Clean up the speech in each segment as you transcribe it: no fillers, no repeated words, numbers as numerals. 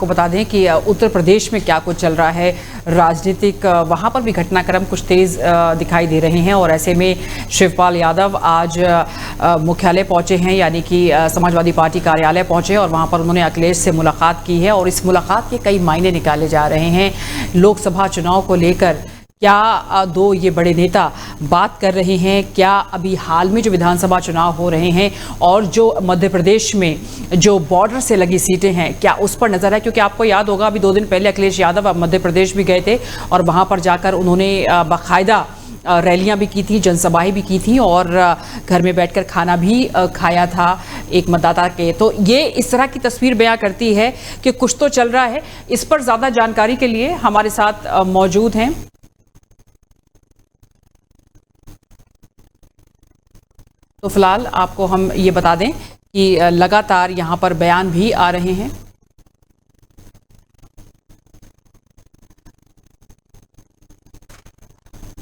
आपको बता दें कि उत्तर प्रदेश में क्या कुछ चल रहा है राजनीतिक, वहाँ पर भी घटनाक्रम कुछ तेज़ दिखाई दे रहे हैं। और ऐसे में शिवपाल यादव आज मुख्यालय पहुँचे हैं, यानी कि समाजवादी पार्टी कार्यालय पहुँचे और वहाँ पर उन्होंने अखिलेश से मुलाकात की है। और इस मुलाकात के कई मायने निकाले जा रहे हैं। लोकसभा चुनाव को लेकर क्या दो ये बड़े नेता बात कर रहे हैं, क्या अभी हाल में जो विधानसभा चुनाव हो रहे हैं और जो मध्य प्रदेश में जो बॉर्डर से लगी सीटें हैं, क्या उस पर नज़र है? क्योंकि आपको याद होगा अभी 2 दिन पहले अखिलेश यादव मध्य प्रदेश भी गए थे और वहाँ पर जाकर उन्होंने बाकायदा रैलियां भी की थी, जनसभाएं भी की थी और घर में बैठकर खाना भी खाया था एक मतदाता के। तो ये इस तरह की तस्वीर बयां करती है कि कुछ तो चल रहा है। इस पर ज़्यादा जानकारी के लिए हमारे साथ मौजूद हैं तो फिलहाल आपको हम ये बता दें कि लगातार यहाँ पर बयान भी आ रहे हैं।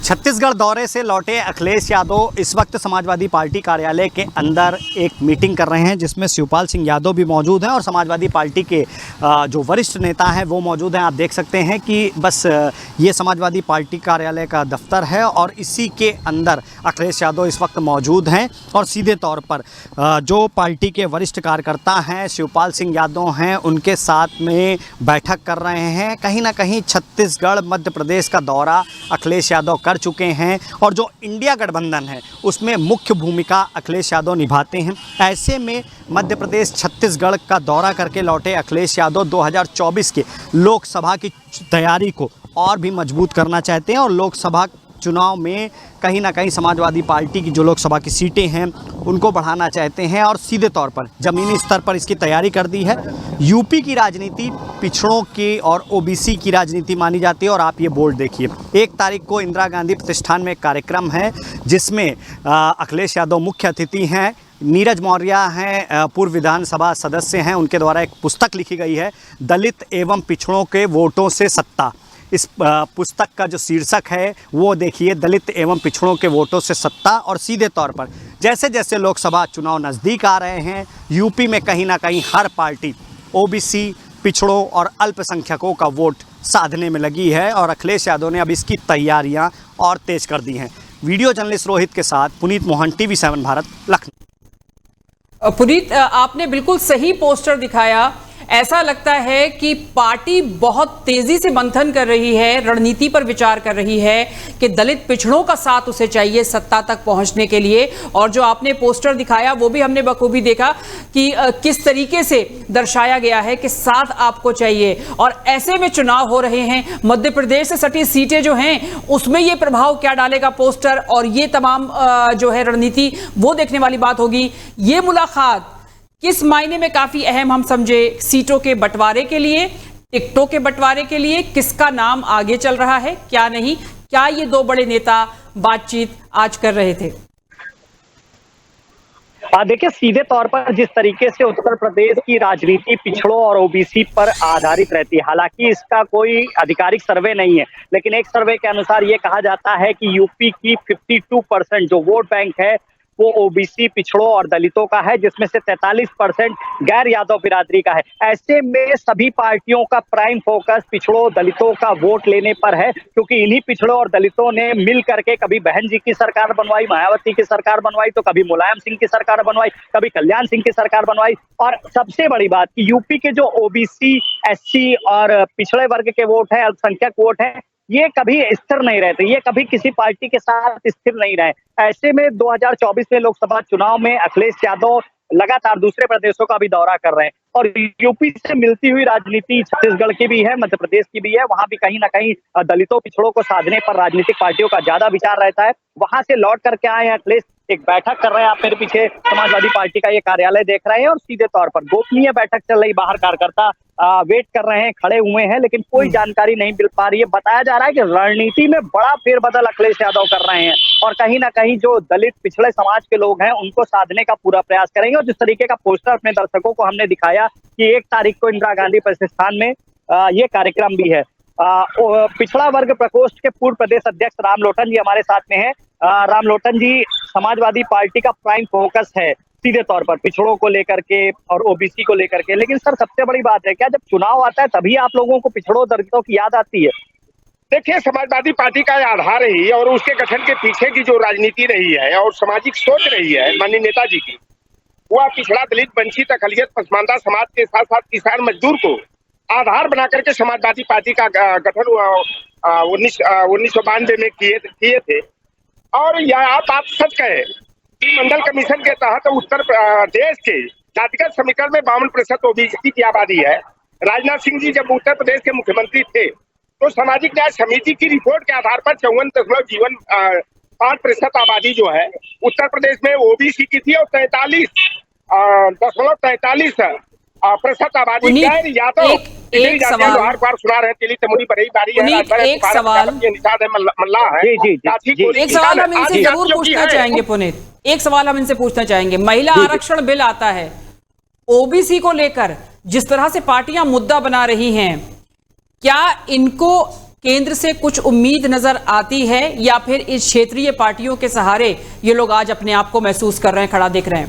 छत्तीसगढ़ दौरे से लौटे अखिलेश यादव इस वक्त समाजवादी पार्टी कार्यालय के अंदर एक मीटिंग कर रहे हैं, जिसमें शिवपाल सिंह यादव भी मौजूद हैं और समाजवादी पार्टी के जो वरिष्ठ नेता हैं वो मौजूद हैं। आप देख सकते हैं कि बस ये समाजवादी पार्टी कार्यालय का दफ्तर है और इसी के अंदर अखिलेश यादव इस वक्त मौजूद हैं और सीधे तौर पर जो पार्टी के वरिष्ठ कार्यकर्ता हैं शिवपाल सिंह यादव हैं उनके साथ में बैठक कर रहे हैं। कहीं ना कहीं छत्तीसगढ़ मध्य प्रदेश का दौरा अखिलेश यादव कर चुके हैं और जो इंडिया गठबंधन है उसमें मुख्य भूमिका अखिलेश यादव निभाते हैं। ऐसे में मध्य प्रदेश छत्तीसगढ़ का दौरा करके लौटे अखिलेश यादव 2024 के लोकसभा की तैयारी को और भी मजबूत करना चाहते हैं और लोकसभा चुनाव में कहीं ना कहीं समाजवादी पार्टी की जो लोकसभा की सीटें हैं उनको बढ़ाना चाहते हैं और सीधे तौर पर ज़मीनी स्तर पर इसकी तैयारी कर दी है। यूपी की राजनीति पिछड़ों की और ओबीसी की राजनीति मानी जाती है और आप ये बोर्ड देखिए, 1 तारीख को इंदिरा गांधी प्रतिष्ठान में एक कार्यक्रम है जिसमें अखिलेश यादव मुख्य अतिथि हैं। नीरज मौर्य हैं, पूर्व विधानसभा सदस्य हैं, उनके द्वारा एक पुस्तक लिखी गई है दलित एवं पिछड़ों के वोटों से सत्ता। इस पुस्तक का जो शीर्षक है वो देखिए, दलित एवं पिछड़ों के वोटों से सत्ता। और सीधे तौर पर जैसे जैसे लोकसभा चुनाव नज़दीक आ रहे हैं यूपी में कहीं ना कहीं हर पार्टी ओबीसी, पिछड़ों और अल्पसंख्यकों का वोट साधने में लगी है और अखिलेश यादव ने अब इसकी तैयारियां और तेज कर दी हैं। वीडियो जर्नलिस्ट रोहित के साथ पुनीत मोहन, TV7 भारत, लखनऊ। पुनीत, आपने बिल्कुल सही पोस्टर दिखाया। ऐसा लगता है कि पार्टी बहुत तेजी से मंथन कर रही है, रणनीति पर विचार कर रही है कि दलित पिछड़ों का साथ उसे चाहिए सत्ता तक पहुंचने के लिए। और जो आपने पोस्टर दिखाया वो भी हमने बखूबी देखा कि किस तरीके से दर्शाया गया है कि साथ आपको चाहिए। और ऐसे में चुनाव हो रहे हैं, मध्य प्रदेश से सटी सीटें जो हैं उसमें ये प्रभाव क्या डालेगा पोस्टर और ये तमाम जो है रणनीति, वो देखने वाली बात होगी। ये मुलाकात किस मायने में काफी अहम हम समझे, सीटों के बंटवारे के लिए, टिकटों के बंटवारे के लिए, किसका नाम आगे चल रहा है क्या नहीं, क्या ये 2 बड़े नेता बातचीत आज कर रहे थे? देखिए, सीधे तौर पर जिस तरीके से उत्तर प्रदेश की राजनीति पिछड़ों और ओबीसी पर आधारित रहती है, हालांकि इसका कोई आधिकारिक सर्वे नहीं है, लेकिन एक सर्वे के अनुसार ये कहा जाता है कि यूपी की 52% जो वोट बैंक है वो ओबीसी, पिछड़ों और दलितों का है, जिसमें से 43% गैर यादव बिरादरी का है। ऐसे में सभी पार्टियों का प्राइम फोकस पिछड़ों दलितों का वोट लेने पर है, क्योंकि इन्हीं पिछड़ों और दलितों ने मिल करके कभी बहन जी की सरकार बनवाई, मायावती की सरकार बनवाई, तो कभी मुलायम सिंह की सरकार बनवाई, कभी कल्याण सिंह की सरकार बनवाई। और सबसे बड़ी बात कि यूपी के जो ओबीसी, एससी और पिछड़े वर्ग के वोट है, अल्पसंख्यक वोट है, ये कभी स्थिर नहीं रहते, ये कभी किसी पार्टी के साथ स्थिर नहीं रहे। ऐसे में 2024 में लोकसभा चुनाव में अखिलेश यादव लगातार दूसरे प्रदेशों का भी दौरा कर रहे हैं और यूपी से मिलती हुई राजनीति छत्तीसगढ़ की भी है, मध्य प्रदेश की भी है। वहां भी कहीं ना कहीं दलितों पिछड़ों को साधने पर राजनीतिक पार्टियों का ज्यादा विचार रहता है। वहां से लौट करके आए हैं अखिलेश, एक बैठक कर रहे हैं। आप मेरे पीछे समाजवादी पार्टी का ये कार्यालय देख रहे हैं और सीधे तौर पर गोपनीय बैठक चल रही, बाहर कार्यकर्ता वेट कर रहे हैं, खड़े हुए हैं, लेकिन कोई जानकारी नहीं मिल पा रही है। बताया जा रहा है कि रणनीति में बड़ा फेरबदल अखिलेश यादव कर रहे हैं और कहीं ना कहीं जो दलित पिछड़े समाज के लोग हैं उनको साधने का पूरा प्रयास करेंगे। और जिस तरीके का पोस्टर अपने दर्शकों को हमने दिखाया कि 1 तारीख को इंदिरा गांधी प्रतिष्ठान में ये कार्यक्रम भी है। पिछड़ा वर्ग प्रकोष्ठ के पूर्व प्रदेश अध्यक्ष राम लोटन जी हमारे साथ में हैं। राम लोटन जी, समाजवादी पार्टी का प्राइम फोकस है सीधे तौर पर पिछड़ों को लेकर के और ओबीसी को लेकर के। लेकिन सर सबसे बड़ी बात है, क्या जब चुनाव आता है तभी आप लोगों को पिछड़ों दलितों की याद आती है? देखिए, समाजवादी पार्टी का आधार रही और उसके गठन के पीछे की जो राजनीति रही है और सामाजिक सोच रही है माननीय नेताजी की, वह पिछड़ा, दलित, वंचित, अकलियत, पसमानदा समाज के साथ साथ किसान मजदूर को आधार बना करके समाजवादी पार्टी का गठन 1992 में किए थे। और यह आप बात सच कहे कि मंडल कमीशन के तहत उत्तर प्रदेश के जातिगत समीकरण में 52% ओबीसी की आबादी है। राजनाथ सिंह जी जब उत्तर प्रदेश के मुख्यमंत्री थे तो सामाजिक न्याय समिति की रिपोर्ट के आधार पर 54.5% आबादी जो है उत्तर प्रदेश में ओबीसी की थी और 43.43% आबादी गैर यादव। एक सवाल हर बार सुना रहे तेली तमुनी बड़ी बारी है, एक सवाल मल्ला है। एक सवाल हम इनसे जरूर पूछना चाहेंगे पुनीत, एक सवाल हम इनसे पूछना चाहेंगे। महिला आरक्षण बिल आता है, ओबीसी को लेकर जिस तरह से पार्टियां मुद्दा बना रही हैं, क्या इनको केंद्र से कुछ उम्मीद नजर आती है या फिर इस क्षेत्रीय पार्टियों के सहारे ये लोग आज अपने आप को महसूस कर रहे हैं, खड़ा दिख रहे हैं?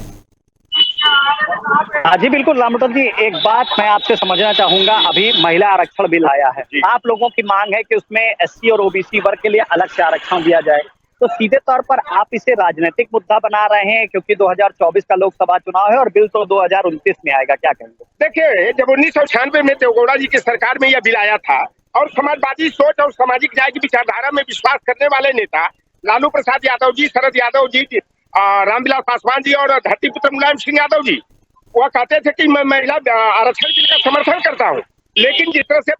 हाँ जी बिल्कुल रामटन जी, एक बात मैं आपसे समझना चाहूंगा। अभी महिला आरक्षण बिल आया है, आप लोगों की मांग है कि उसमें एससी और ओबीसी वर्ग के लिए अलग से आरक्षण दिया जाए, तो सीधे तौर पर आप इसे राजनीतिक मुद्दा बना रहे हैं क्योंकि 2024 का लोकसभा चुनाव है और बिल तो 2029 में आएगा, क्या कहेंगे? देखिए, जब 1996 में देवगौड़ा जी की सरकार में यह बिल आया था और समाजवादी सोच और सामाजिक न्याय की विचारधारा में विश्वास करने वाले नेता लालू प्रसाद यादव जी, शरद यादव जी, रामविलास पासवान जी और धरती पुत्र मुलायम सिंह यादव जी, वह कहते थे कि मैं महिला आरक्षण बिल का समर्थन करता हूँ। लेकिन जिस तरह से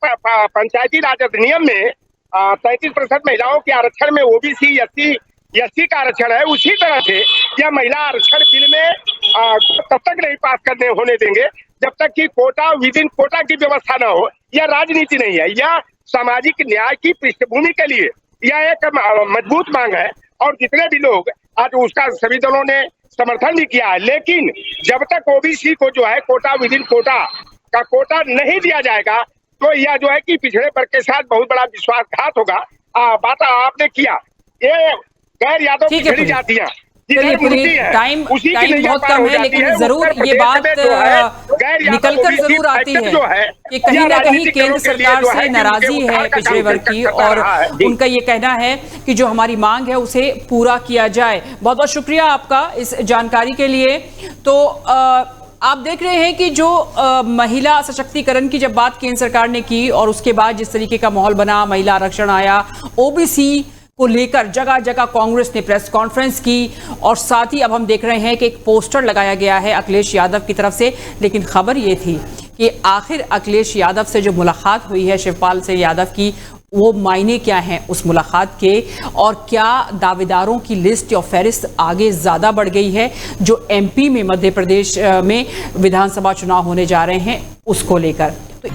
पंचायती राज अधिनियम में 33% महिलाओं के आरक्षण में ओबीसी एससी का आरक्षण है, उसी तरह से यह महिला आरक्षण बिल में तब तक नहीं पास होने देंगे जब तक कि कोटा विद इन कोटा की व्यवस्था न हो। यह राजनीति नहीं है, यह सामाजिक न्याय की पृष्ठभूमि के लिए यह एक मजबूत मांग है और जितने भी लोग आज उसका सभी दलों ने समर्थन भी किया है। लेकिन जब तक ओबीसी को जो है कोटा विद इन कोटा का कोटा नहीं दिया जाएगा तो यह जो है कि पिछड़े वर्ग के साथ बहुत बड़ा विश्वासघात होगा। बात आपने किया, ये गैर यादव पिछड़ी जातियां टाइम बहुत कम है, लेकिन जरूर ये बात निकल कर जरूर आती है कि कहीं ना कहीं केंद्र सरकार से नाराजी है पिछड़े वर्ग की और उनका ये कहना है कि जो हमारी मांग है उसे पूरा किया जाए। बहुत बहुत शुक्रिया आपका इस जानकारी के लिए। तो आप देख रहे हैं कि जो महिला सशक्तिकरण की जब बात केंद्र सरकार ने की और उसके बाद जिस तरीके का माहौल बना, महिला आरक्षण आया, ओबीसी को लेकर जगह जगह कांग्रेस ने प्रेस कॉन्फ्रेंस की और साथ ही अब हम देख रहे हैं कि एक पोस्टर लगाया गया है अखिलेश यादव की तरफ से। लेकिन खबर ये थी कि आखिर अखिलेश यादव से जो मुलाकात हुई है शिवपाल सिंह यादव की, वो मायने क्या हैं उस मुलाकात के और क्या दावेदारों की लिस्ट या फहरिस्त आगे ज़्यादा बढ़ गई है जो एमपी में मध्य प्रदेश में विधानसभा चुनाव होने जा रहे हैं उसको लेकर। तो